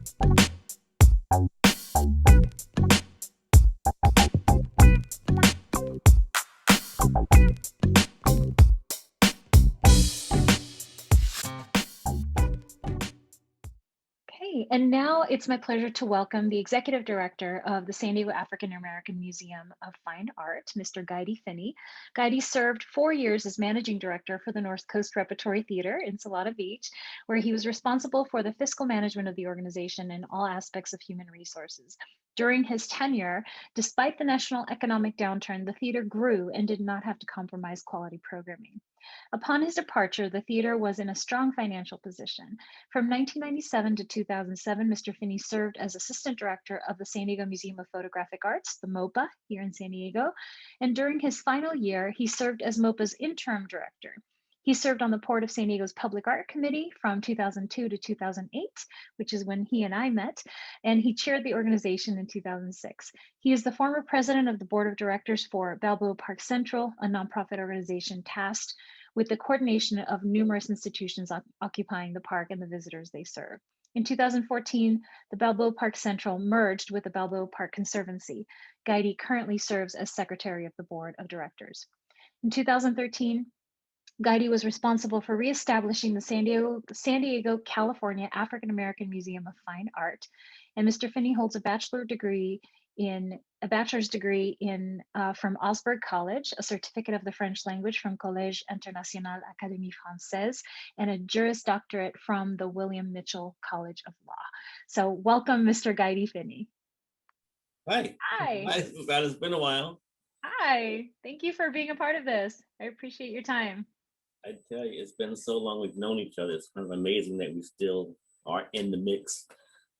Okay, and now it's my pleasure to welcome the Executive Director of the San Diego African American Museum of Fine Art, Mr. Finnie. Guidi served 4 years as Managing Director for the North Coast Repertory Theater in Salada Beach, where he was responsible for the fiscal management of the organization and all aspects of human resources. During his tenure, despite the national economic downturn, the theater grew and did not have to compromise quality programming. Upon his departure, the theater was in a strong financial position. From 1997 to 2007, Mr. Finnie served as Assistant Director of the San Diego Museum of Photographic Arts, the MOPA, here in San Diego. And during his final year, he served as MOPA's Interim Director. He served on the Port of San Diego's Public Art Committee from 2002 to 2008, which is when he and I met, and he chaired the organization in 2006. He is the former president of the board of directors for Balboa Park Central, a nonprofit organization tasked with the coordination of numerous institutions occupying the park and the visitors they serve. In 2014, the Balboa Park Central merged with the Balboa Park Conservancy. Guidi currently serves as secretary of the board of directors. In 2013, Guidi was responsible for reestablishing the San Diego, California African American Museum of Fine Art. And Mr. Finnie holds a bachelor's degree from Augsburg College, a certificate of the French language from Collège International Académie Française, and a Juris Doctorate from the William Mitchell College of Law. So welcome, Mr. Guidi Finnie. Hi. Hi. Hi, Susanna. It's been a while. Hi. Thank you for being a part of this. I appreciate your time. I tell you, it's been so long we've known each other. It's kind of amazing that we still are in the mix.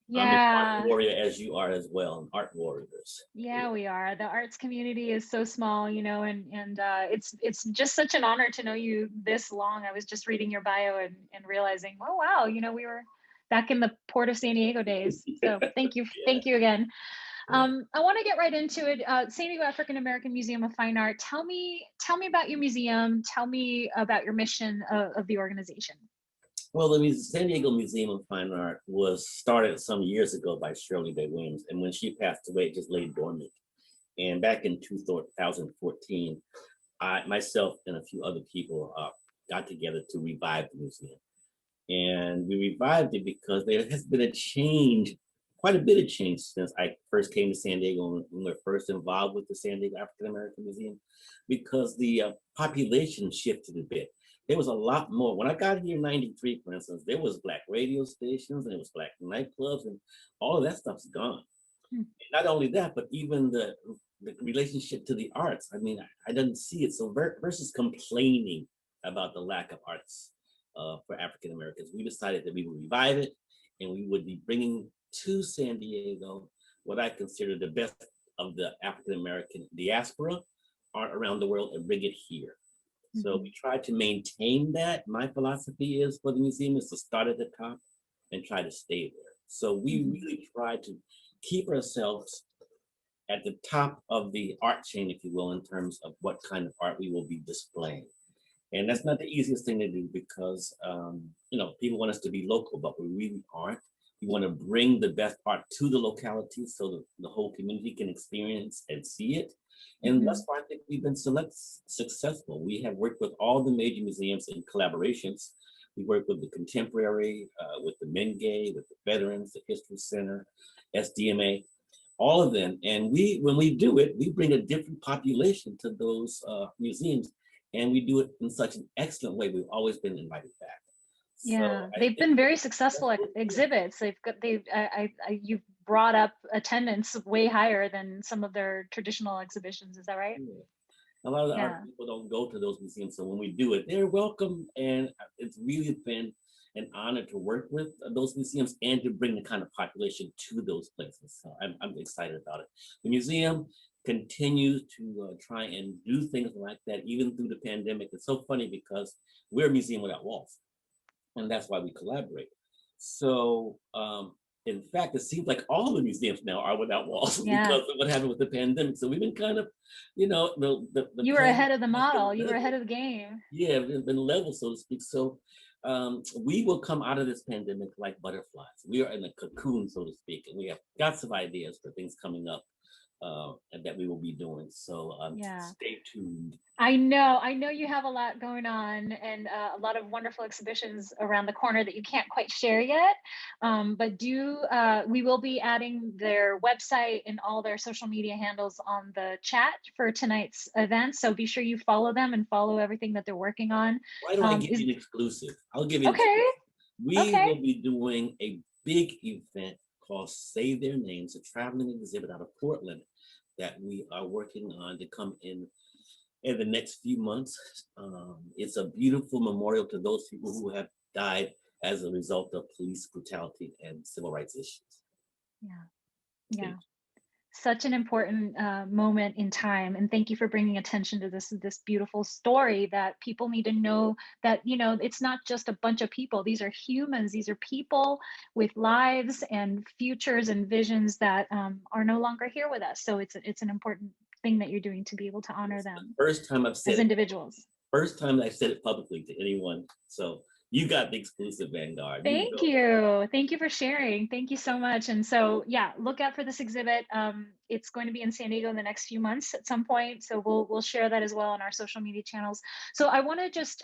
Yeah. I'm an art warrior as you are as well, art warriors. Yeah, we are. The arts community is so small, you know, and it's just such an honor to know you this long. I was just reading your bio and realizing, oh wow, you know, we were back in the Port of San Diego days. So thank you, thank you again. I want to get right into it. San Diego African American Museum of Fine Art. Tell me about your museum. Tell me about your mission of the organization. Well, the San Diego Museum of Fine Art was started some years ago by Shirley Day Williams, and when she passed away, it just lay dormant. And back in 2014, I, myself, and a few other people got together to revive the museum. And we revived it because there has been a change, quite a bit of change since I first came to San Diego when we were first involved with the San Diego African American Museum, because the population shifted a bit. There was a lot more. When I got here in '93, for instance, there was Black radio stations and it was Black nightclubs, and all of that stuff's gone. Not only that, but even the relationship to the arts. I mean, I didn't see it. So versus complaining about the lack of arts for African Americans, we decided that we would revive it, and we would be bringing to San Diego what I consider the best of the African American diaspora art around the world and bring it here. So we try to maintain that. My philosophy is for the museum is to start at the top and try to stay there. So we really try to keep ourselves at the top of the art chain, if you will, in terms of what kind of art we will be displaying. And that's not the easiest thing to do because, you know, people want us to be local, but we really aren't. We want to bring the best art to the locality so that the whole community can experience and see it. And thus far, I think we've been successful. We have worked with all the major museums in collaborations. We work with the Contemporary, with the Menge, with the Veterans, the History Center, SDMA, all of them. And when we do it, we bring a different population to those museums, and we do it in such an excellent way. We've always been invited back. Yeah, so they've been very successful exhibits. You've brought up attendance way higher than some of their traditional exhibitions. Is that right? Yeah. A lot of the art people don't go to those museums, so when we do it, they're welcome, and it's really been an honor to work with those museums and to bring the kind of population to those places. So I'm excited about it. The museum continues to try and do things like that even through the pandemic. It's so funny because we're a museum without walls, and that's why we collaborate. So in fact, it seems like all the museums now are without walls because of what happened with the pandemic. So we've been kind of, you know, you were ahead of the model. You were ahead of the game. Yeah, it's been level, so to speak. So We will come out of this pandemic like butterflies. We are in a cocoon, so to speak, and we have lots of ideas for things coming up and that we will be doing. So Yeah. stay tuned. I know you have a lot going on and a lot of wonderful exhibitions around the corner that you can't quite share yet. But we will be adding their website and all their social media handles on the chat for tonight's event. So be sure you follow them and follow everything that they're working on. Why don't I give Is you an exclusive? I'll give you an okay, exclusive. We okay. will be doing a big event called Say Their Names, a traveling exhibit out of Portland that we are working on to come in the next few months. It's a beautiful memorial to those people who have died as a result of police brutality and civil rights issues. Yeah, yeah. Such an important moment in time, and thank you for bringing attention to this beautiful story that people need to know that it's not just a bunch of people. These are humans. These are people with lives and futures and visions that are no longer here with us. So it's an important thing that you're doing to be able to honor It's the them first time I've as said it. individuals. First time I've said it publicly to anyone. So you got the exclusive, Vanguard. You Thank know. you. Thank you for sharing. Thank you so much. And so, yeah, look out for this exhibit. It's going to be in San Diego in the next few months at some point. So we'll share that as well on our social media channels. So I want to just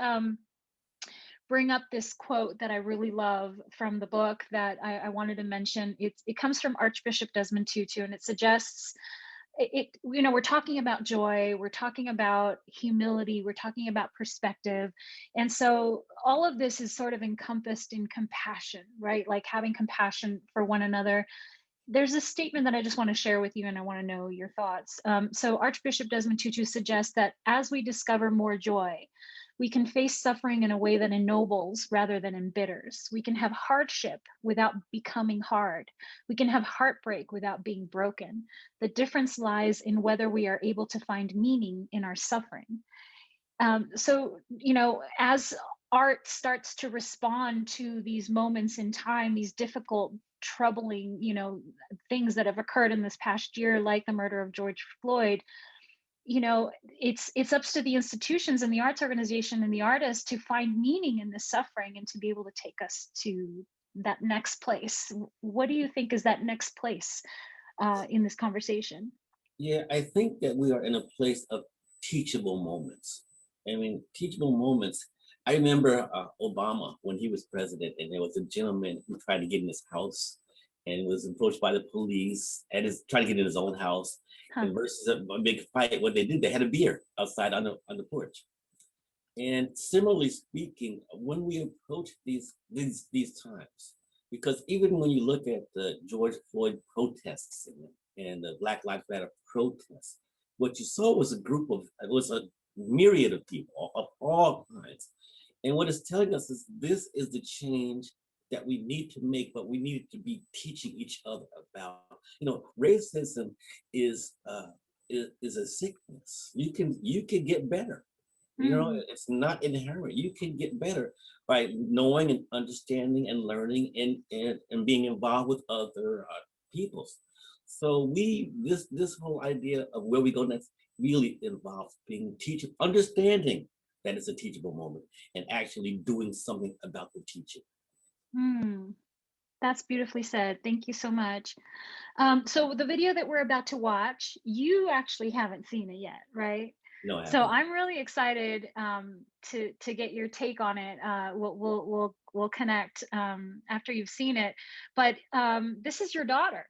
bring up this quote that I really love from the book that I wanted to mention. It comes from Archbishop Desmond Tutu, and it suggests we're talking about joy, we're talking about humility, we're talking about perspective, and so all of this is sort of encompassed in compassion, right? Like having compassion for one another. There's a statement that I just want to share with you, and I want to know your thoughts. So Archbishop Desmond Tutu suggests that as we discover more joy, we can face suffering in a way that ennobles rather than embitters. We can have hardship without becoming hard. We can have heartbreak without being broken. The difference lies in whether we are able to find meaning in our suffering. So, as art starts to respond to these moments in time, these difficult, troubling, things that have occurred in this past year, like the murder of George Floyd, it's up to the institutions and the arts organization and the artists to find meaning in this suffering and to be able to take us to that next place. What do you think is that next place in this conversation? Yeah, I think that we are in a place of teachable moments. I mean, teachable moments. I remember Obama when he was president, and there was a gentleman who tried to get in his house and was approached by the police and is trying to get in his own house. Huh. And versus a big fight, what they did, they had a beer outside on the porch. And similarly speaking, when we approach these times, because even when you look at the George Floyd protests and the Black Lives Matter protests, what you saw was a myriad of people of all kinds. And what it's telling us is this is the change that we need to make, but we need to be teaching each other about. Racism is is a sickness. You can get better. Mm, It's not inherent. You can get better by knowing and understanding and learning and being involved with other peoples. So this whole idea of where we go next really involves being teaching, understanding that it's a teachable moment and actually doing something about the teaching. mm. That's beautifully said. Thank you so much. So the video that we're about to watch, you actually haven't seen it yet, right? No, I So haven't. I'm really excited to get your take on it. We'll connect after you've seen it. But this is your daughter.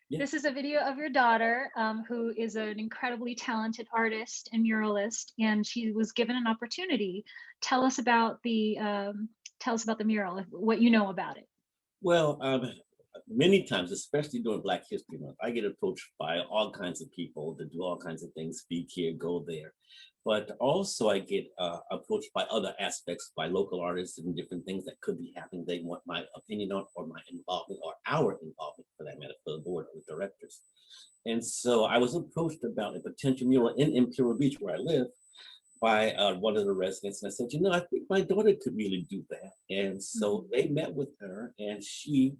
Yeah. This is a video of your daughter, who is an incredibly talented artist and muralist, and she was given an opportunity. Tell us about the mural, what you know about it. Well, many times, especially during Black History Month, I get approached by all kinds of people to do all kinds of things, speak here, go there. But also, I get approached by other aspects, by local artists and different things that could be happening. They want my opinion on, or my involvement, or our involvement, for that matter, for the board of directors. And so I was approached about a potential mural in Imperial Beach, where I live, by one of the residents. And I said, I think my daughter could really do that. And so Mhm. they met with her, and she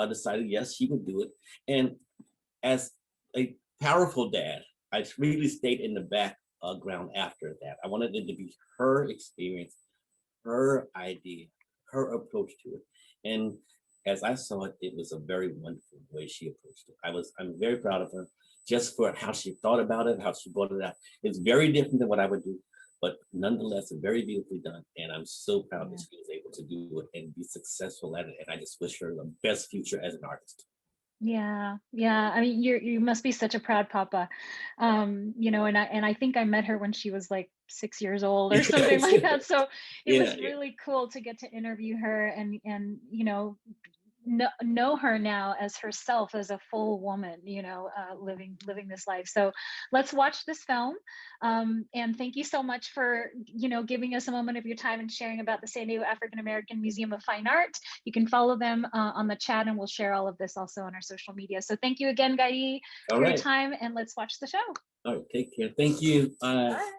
decided, yes, she would do it. And as a powerful dad, I really stayed in the background after that. I wanted it to be her experience, her idea, her approach to it. And as I saw it, it was a very wonderful way she approached it. I'm very proud of her just for how she thought about it, how she brought it out. It's very different than what I would do, but nonetheless, very beautifully done. And I'm so proud that she was able to do it and be successful at it. And I just wish her the best future as an artist. Yeah, yeah. I mean, you must be such a proud papa. And I think I met her when she was like 6 years old or something like that. So it Yeah, was yeah. really cool to get to interview her and know her now as herself, as a full woman, living this life. So let's watch this film. And thank you so much for giving us a moment of your time and sharing about the San Diego African American Museum of Fine Art. You can follow them on the chat, and we'll share all of this also on our social media. So thank you again, Gaidi, All for your right. time, and let's watch the show. All right. Take care. Thank you. Bye. Bye.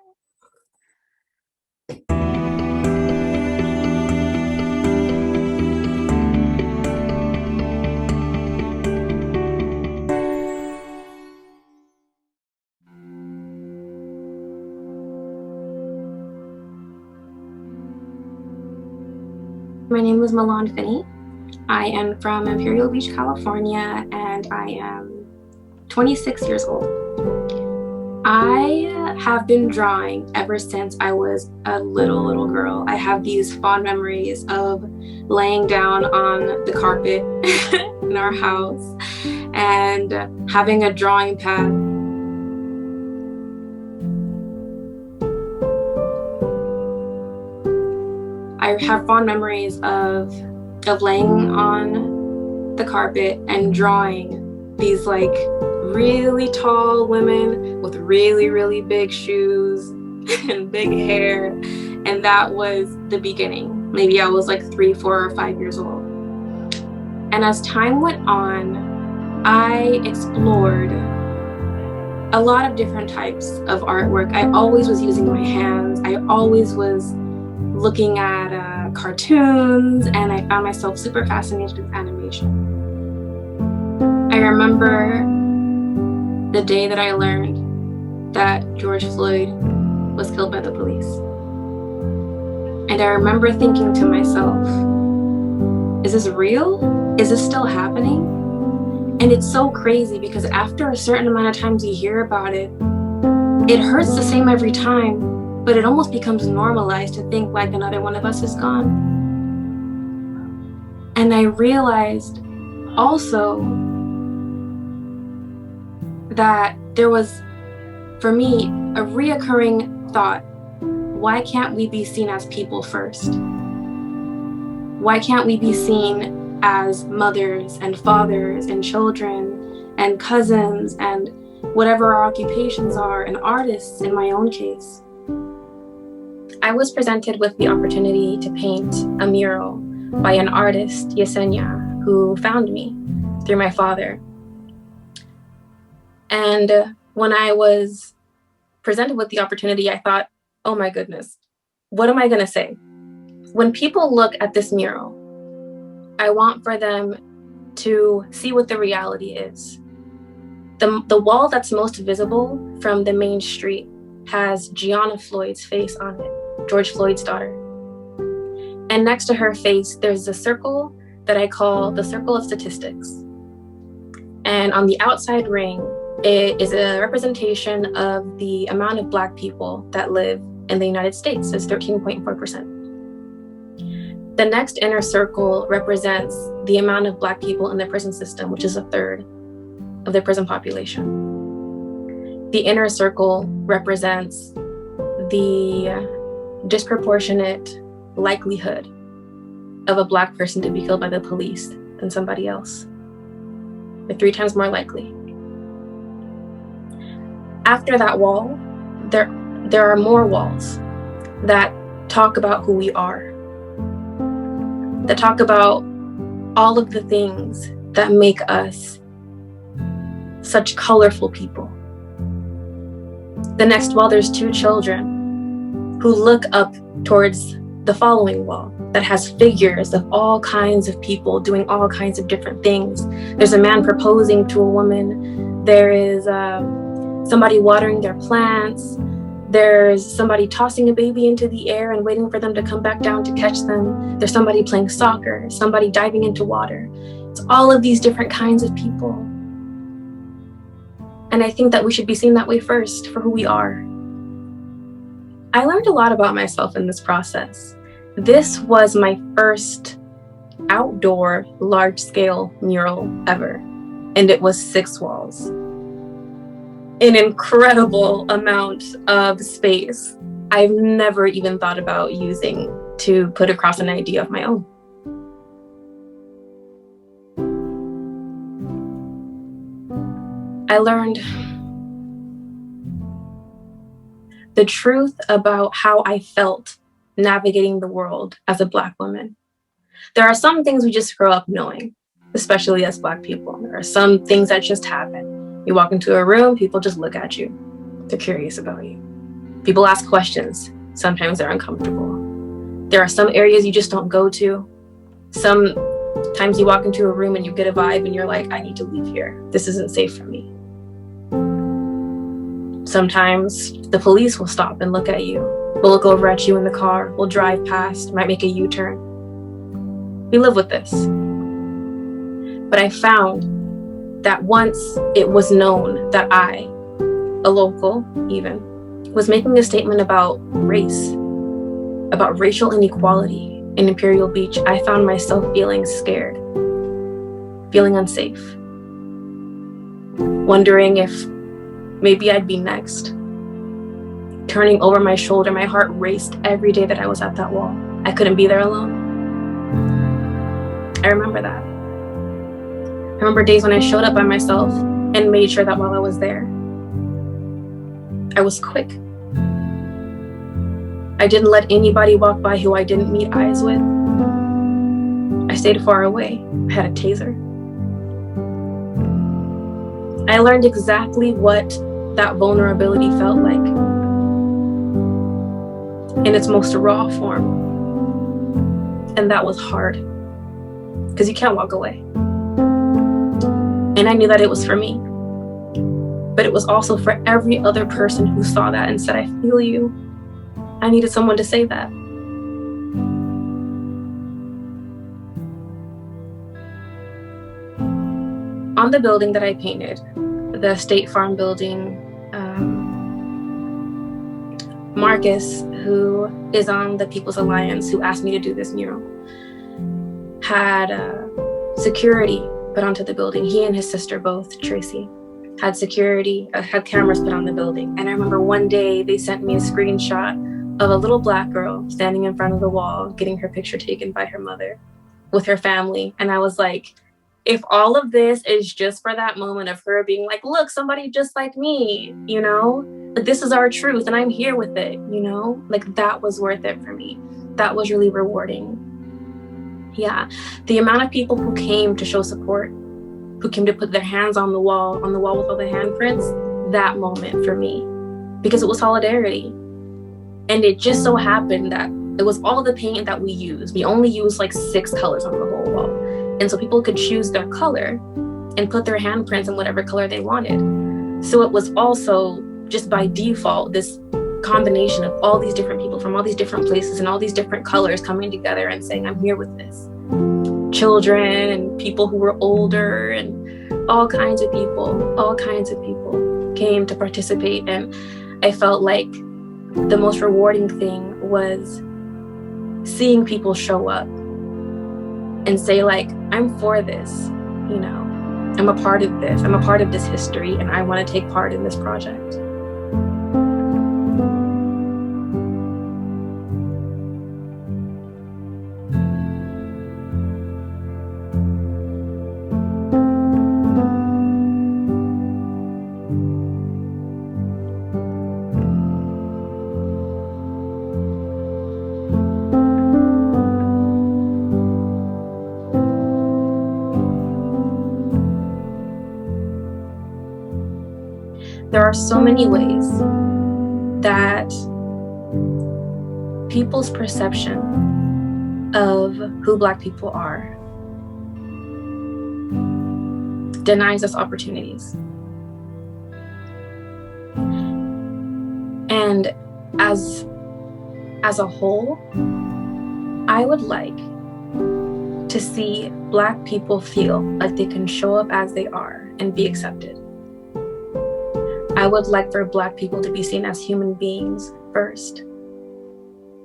My name is Milan Finnie. I am from Imperial Beach, California, and I am 26 years old. I have been drawing ever since I was a little girl. I have these fond memories of laying down on the carpet in our house and having a drawing pad. I have fond memories of laying on the carpet and drawing these like really tall women with really big shoes and big hair. And that was the beginning. Maybe I was like 3, 4, or 5 years old. And as time went on, I explored a lot of different types of artwork. I always was using my hands. I always was looking at cartoons, and I found myself super fascinated with animation. I remember the day that I learned that George Floyd was killed by the police. And I remember thinking to myself, is this real? Is this still happening? And it's so crazy because after a certain amount of times you hear about it, it hurts the same every time. But it almost becomes normalized to think like another one of us is gone. And I realized also that there was, for me, a reoccurring thought: why can't we be seen as people first? Why can't we be seen as mothers and fathers and children and cousins and whatever our occupations are, and artists in my own case? I was presented with the opportunity to paint a mural by an artist, Yesenia, who found me through my father. And when I was presented with the opportunity, I thought, oh my goodness, what am I going to say? When people look at this mural, I want for them to see what the reality is. The wall that's most visible from the main street has Gianna Floyd's face on it, George Floyd's daughter. And next to her face, there's a circle that I call the circle of statistics. And on the outside ring, it is a representation of the amount of Black people that live in the United States. It's 13.4%. The next inner circle represents the amount of Black people in the prison system, which is 1/3 of the prison population. The inner circle represents the disproportionate likelihood of a Black person to be killed by the police than somebody else. They're 3 times more likely. After that wall, there are more walls that talk about who we are, that talk about all of the things that make us such colorful people. The next wall, there's 2 children who look up towards the following wall that has figures of all kinds of people doing all kinds of different things. There's a man proposing to a woman. There is somebody watering their plants. There's somebody tossing a baby into the air and waiting for them to come back down to catch them. There's somebody playing soccer, somebody diving into water. It's all of these different kinds of people. And I think that we should be seen that way first, for who we are. I learned a lot about myself in this process. This was my first outdoor large-scale mural ever, and it was 6 walls. An incredible amount of space I've never even thought about using to put across an idea of my own. I learned the truth about how I felt navigating the world as a Black woman. There are some things we just grow up knowing, especially as Black people. There are some things that just happen. You walk into a room, people just look at you. They're curious about you. People ask questions. Sometimes they're uncomfortable. There are some areas you just don't go to. Sometimes you walk into a room and you get a vibe and you're like, I need to leave here. This isn't safe for me. Sometimes the police will stop and look at you. We'll look over at you in the car. We'll drive past, might make a U-turn. We live with this. But I found that once it was known that I, a local even, was making a statement about race, about racial inequality in Imperial Beach, I found myself feeling scared, feeling unsafe, wondering if maybe I'd be next. Turning over my shoulder, my heart raced every day that I was at that wall. I couldn't be there alone. I remember that. I remember days when I showed up by myself and made sure that while I was there, I was quick. I didn't let anybody walk by who I didn't meet eyes with. I stayed far away. I had a taser. I learned exactly what that vulnerability felt like in its most raw form. And that was hard because you can't walk away. And I knew that it was for me, but it was also for every other person who saw that and said, I feel you. I needed someone to say that. On the building that I painted, the State Farm building, Marcus, who is on the People's Alliance, who asked me to do this mural, had security put onto the building. He and his sister both, Tracy, had security, had cameras put on the building. And I remember one day they sent me a screenshot of a little Black girl standing in front of the wall, getting her picture taken by her mother with her family. And I was like, if all of this is just for that moment of her being like, look, somebody just like me, you know, like this is our truth and I'm here with it, you know, like that was worth it for me. That was really rewarding. Yeah, the amount of people who came to show support, who came to put their hands on the wall with all the handprints, that moment for me, because it was solidarity. And it just so happened that it was all the paint that we used. We only used like 6 colors on the whole wall. And so people could choose their color and put their handprints in whatever color they wanted. So it was also just by default, this combination of all these different people from all these different places and all these different colors coming together and saying, I'm here with this. Children and people who were older and all kinds of people came to participate. And I felt like the most rewarding thing was seeing people show up and say like, I'm for this, you know, I'm a part of this. I'm a part of this history and I want to take part in this project. There are so many ways that people's perception of who Black people are denies us opportunities. And as a whole, I would like to see Black people feel like they can show up as they are and be accepted. I would like for Black people to be seen as human beings first.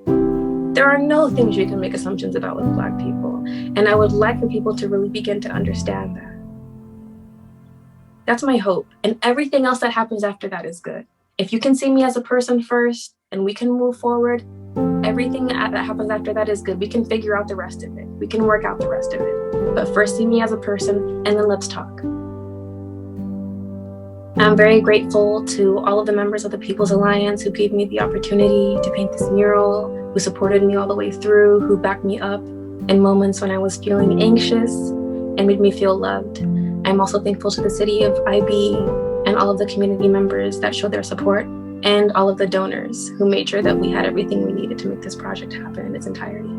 There are no things you can make assumptions about with Black people, and I would like for people to really begin to understand that. That's my hope, and everything else that happens after that is good. If you can see me as a person first, and we can move forward, everything that happens after that is good. We can figure out the rest of it. We can work out the rest of it. But first, see me as a person, and then let's talk. I'm very grateful to all of the members of the People's Alliance who gave me the opportunity to paint this mural, who supported me all the way through, who backed me up in moments when I was feeling anxious and made me feel loved. I'm also thankful to the city of IB and all of the community members that showed their support, and all of the donors who made sure that we had everything we needed to make this project happen in its entirety.